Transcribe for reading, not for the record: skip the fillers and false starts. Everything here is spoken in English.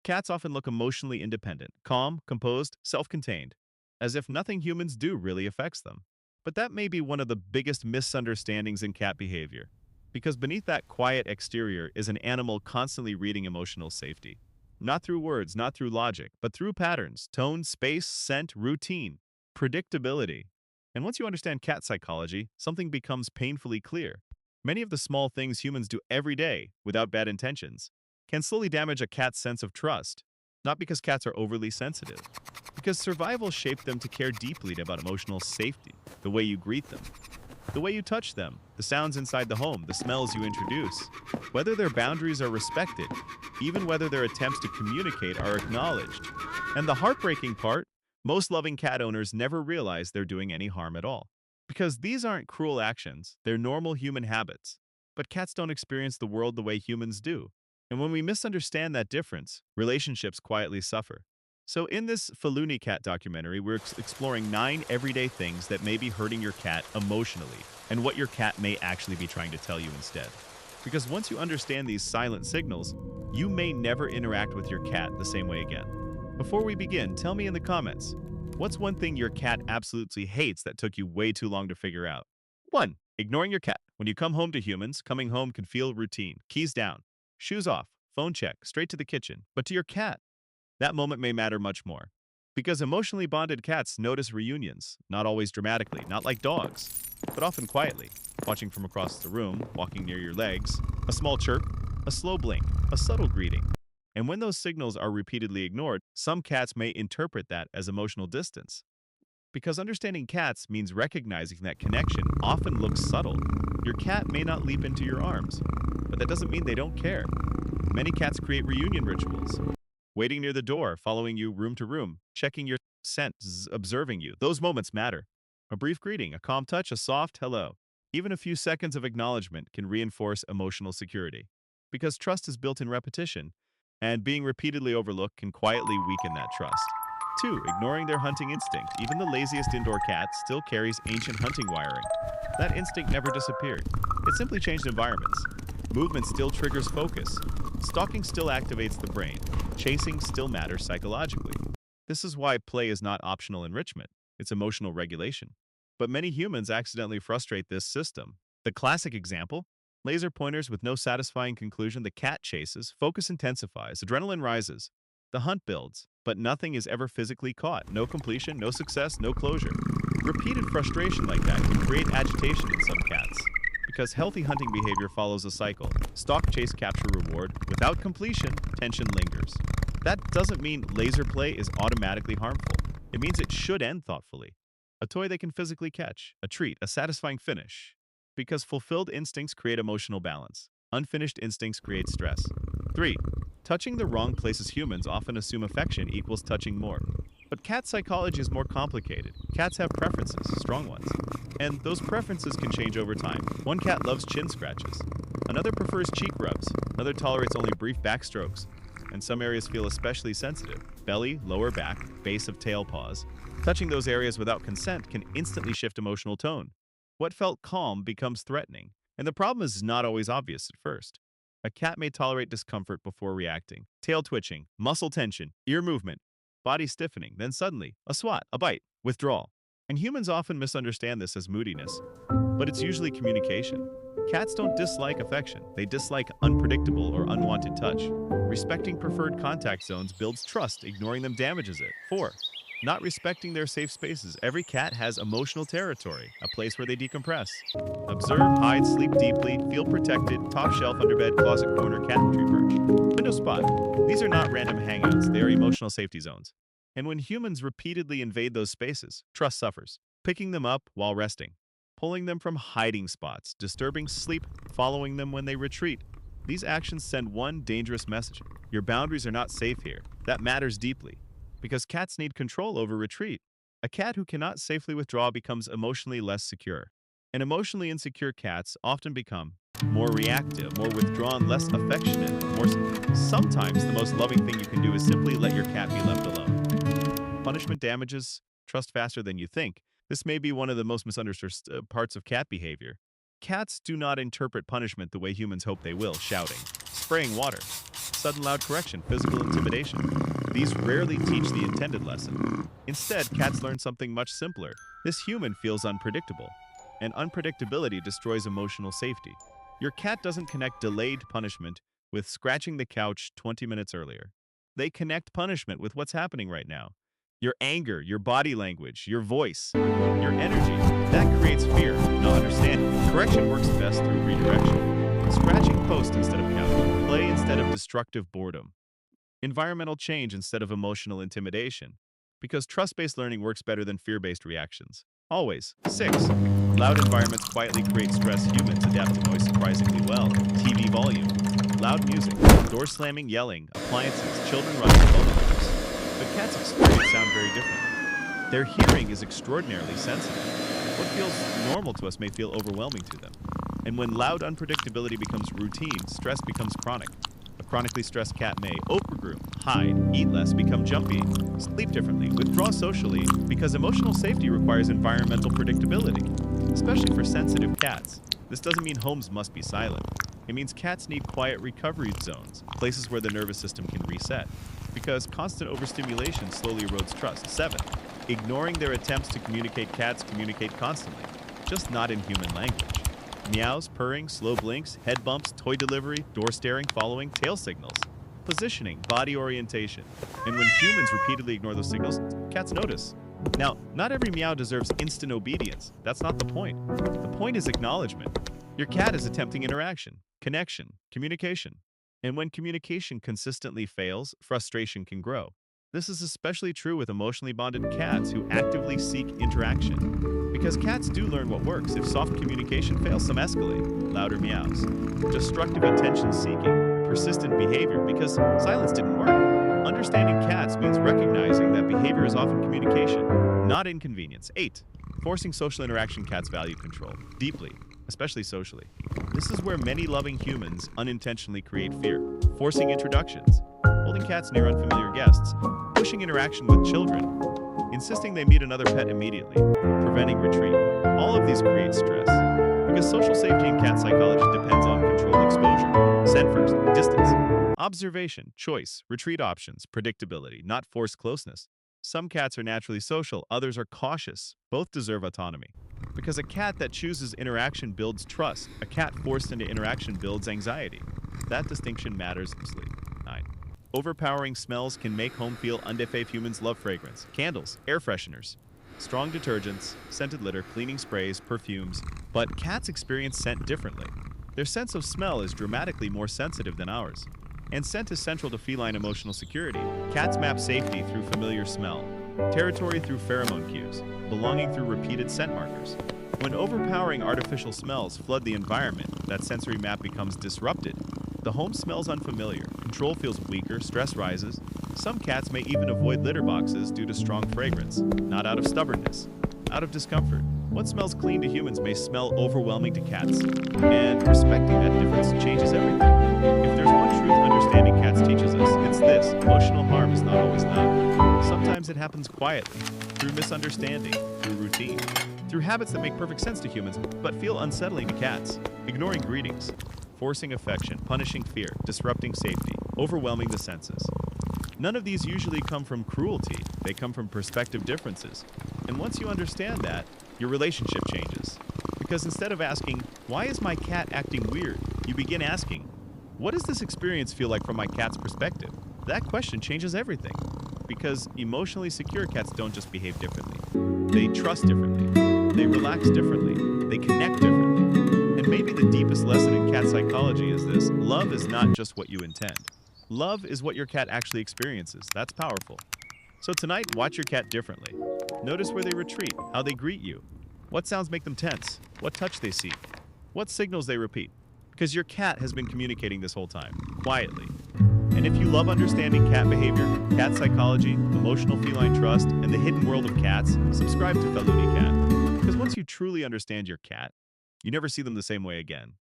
Cats often look emotionally independent, calm, composed, self-contained, as if nothing humans do really affects them. But that may be one of the biggest misunderstandings in cat behavior, because beneath that quiet exterior is an animal constantly reading emotional safety. Not through words, not through logic, but through patterns, tone, space, scent, routine, predictability. And once you understand cat psychology, something becomes painfully clear. Many of the small things humans do every day without bad intentions can slowly damage a cat's sense of trust. Not because cats are overly sensitive, because survival shaped them to care deeply about emotional safety, the way you greet them, the way you touch them, the sounds inside the home, the smells you introduce, whether their boundaries are respected, even whether their attempts to communicate are acknowledged. And the heartbreaking part, most loving cat owners never realize they're doing any harm at all. Because these aren't cruel actions, they're normal human habits. But cats don't experience the world the way humans do. And when we misunderstand that difference, relationships quietly suffer. So in this felunee cat documentary, we're exploring 9 everyday things that may be hurting your cat emotionally and what your cat may actually be trying to tell you instead. Because once you understand these silent signals, you may never interact with your cat the same way again. Before we begin, tell me in the comments, what's one thing your cat absolutely hates that took you way too long to figure out? 1. Ignoring your cat. When you come home to humans, coming home can feel routine. Keys down, shoes off, phone check, straight to the kitchen. But to your cat, that moment may matter much more. Because emotionally bonded cats notice reunions, not always dramatically, not like dogs, but often quietly, watching from across the room, walking near your legs, a small chirp, a slow blink, a subtle greeting. And when those signals are repeatedly ignored, some cats may interpret that as emotional distance. Because understanding cats means recognizing that connection often looks subtle. Your cat may not leap into your arms, but that doesn't mean they don't care. Many cats create reunion rituals, waiting near the door, following you room to room, checking your scent, observing you. Those moments matter. A brief greeting, a calm touch, a soft hello. Even a few seconds of acknowledgement can reinforce emotional security. Because trust is built in repetition, and being repeatedly overlooked can quietly weaken that trust. 2. Ignoring their hunting instinct. Even the laziest indoor cat still carries ancient hunting wiring. That instinct never disappeared. It simply changed environments. Movement still triggers focus. Stalking still activates the brain. Chasing still matters psychologically. This is why play is not optional enrichment. It's emotional regulation. But many humans accidentally frustrate this system. The classic example, laser pointers with no satisfying conclusion. The cat chases, focus intensifies, adrenaline rises. The hunt builds, but nothing is ever physically caught. No completion, no success, no closure. Repeated frustration like that can create agitation in some cats. Because healthy hunting behavior follows a cycle. Stalk, chase, capture, reward. Without completion, tension lingers. That doesn't mean laser play is automatically harmful. It means it should end thoughtfully. A toy they can physically catch, a treat, a satisfying finish. Because fulfilled instincts create emotional balance. Unfinished instincts create stress. 3. Touching the wrong places. Humans often assume affection equals touching more. But cat psychology is more complicated. Cats have preferences, strong ones. And those preferences can change over time. One cat loves chin scratches. Another prefers cheek rubs. Another tolerates only brief backstrokes. And some areas feel especially sensitive. Belly, lower back, base of tail paws. Touching those areas without consent can instantly shift emotional tone. What felt calm becomes threatening. And the problem is not always obvious at first. A cat may tolerate discomfort before reacting. Tail twitching, muscle tension, ear movement, body stiffening, then suddenly, a swat, a bite, withdrawal. And humans often misunderstand this as moodiness, but it's usually communication. Cats don't dislike affection, they dislike unpredictable or unwanted touch. Respecting preferred contact zones builds trust, ignoring them damages it. 4. Not respecting their safe spaces. Every cat has emotional territory, a place where they decompress. Observe, hide, sleep deeply, feel protected, top shelf, underbed, closet corner, cat and tree perch. Window spot. These are not random hangouts, they are emotional safety zones. And when humans repeatedly invade those spaces, trust suffers. Picking them up while resting, pulling them from hiding spots, disturbing sleep, following them when they retreat. These actions send one dangerous message. Your boundaries are not safe here. That matters deeply. Because cats need control over retreat. A cat who cannot safely withdraw becomes emotionally less secure. And emotionally insecure cats often become more reactive, more withdrawn, less affectionate, more... Sometimes the most loving thing you can do is simply let your cat be left alone. Punishment damages trust faster than you think. This may be one of the most misunderstood parts of cat behavior. Cats do not interpret punishment the way humans hope they will, shouting, spraying water, sudden loud correction, physical intimidation. These rarely teach the intended lesson. Instead, cats learn something much simpler. This human feels unpredictable, and unpredictability destroys emotional safety. Your cat doesn't connect delayed punishment with scratching the couch 20 minutes earlier. They connect punishment with what's happening right now. Your anger, your body language, your voice, your energy, that creates fear, not understanding. Correction works best through redirection. Scratching post instead of couch, play instead of destructive boredom, environmental change instead of emotional intimidation. Because trust-based learning works better than fear-based reactions. Always. 6. Loud environments quietly create stress. Humans adapt to noise surprisingly well. TV volume, loud music, door slamming, yelling, appliances, children running, phone alarms. But cats experience sound very differently. Their hearing is extraordinarily sensitive. What feels normal to us may feel overwhelming to them. And when loud unpredictability becomes routine, stress becomes chronic. A chronically stressed cat may overgroom, hide, eat less, become jumpy, sleep differently, withdraw socially, because emotional safety requires environmental predictability, especially for sensitive cats. This doesn't mean homes must be silent. It means cats need quiet recovery zones, places where the nervous system can reset, because constant overstimulation slowly erodes trust. 7. Ignoring their attempts to communicate. Cats communicate constantly, just not in human language. Meows, purring, slow blinks, head bumps, toy delivery, door staring, following, tail signals, positioning, body orientation. And when humans repeatedly ignore those signals, cats notice. Now, not every meow deserves instant obedience. That's not the point. The point is acknowledgement. Your cat is attempting interaction, connection, communication. And when communication consistently fails, frustration can grow. This is especially true with emotionally bonded cats who actively seek interaction. Because cats do learn what works. If soft communication fails, some escalate. Louder meows, destructive attention seeking, persistent behavior because silence didn't work. Understanding cats means recognizing that behavior is often communication, not inconvenience. 8. Forcing social interaction. Cats value control deeply, especially socially. This is where many loving humans unintentionally create fear. Forcing introductions, holding cats near unfamiliar guests, pushing interaction with children, insisting they meet another pet immediately, preventing retreat. All of these create stress. Because social safety in cat psychology depends on controlled exposure, scent first, distance, observation, choice, retreat options, predictability, not forced closeness. Some cats are naturally social, others are cautious. Both deserve autonomy. Because a cat that chooses interaction builds trust. A cat forced into interaction builds anxiety. That distinction matters immensely. 9. Overpowering smells can make home feel unsafe. Humans love fragrance, candles, air fresheners, strong detergents, scented litter, cleaning sprays, perfumes. But cats experience scent differently. Their sense of smell is dramatically more sensitive than ours. And scent is central to feline emotional security. Cats map safety through familiar smell, territory through pheromone cues, belonging through repeated scent markers. When overpowering artificial smells flood the environment, that sensory map becomes disrupted. The home smells unfamiliar, control feels weaker, stress rises. Some cats may even avoid litter boxes due to strong fragrance, not out of stubbornness, out of discomfort. What smells clean to humans may smell overwhelming to cats, and respecting that difference changes everything. If there's one truth understanding cats teaches us, it's this: emotional harm is not always loud. Sometimes it happens quietly, through misunderstanding, through routine, through habits that make perfect sense to humans but feel unsettling to cats. Ignoring greetings, forcing affection, punishing fear, disrupting safety, overwhelming the senses. None of these usually come from cruelty, they come from perspective differences. And once you understand that, your relationship changes. Because instead of asking, "Why is my cat acting weird?" you begin asking, "What does this experience feel like from my cat's perspective?" That question changes everything. Because emotionally secure cats don't just behave differently. They trust differently. They relax differently. They connect differently. And maybe the deepest lesson in cat psychology is this: love is not just what you intend. Love is what your cat actually experiences. That's powerful. So tonight, watch your cat differently. Notice where they retreat, how they greet you, what sounds make them tense, what touch they seek, what signals they repeat. Because your cat has been communicating this whole time, quietly. And if you love understanding cat behavior, cat psychology, emotional feline trust, and the hidden world of cats, subscribe to Felunee Cat. Because once you truly understand your cat, you never see them the same way again.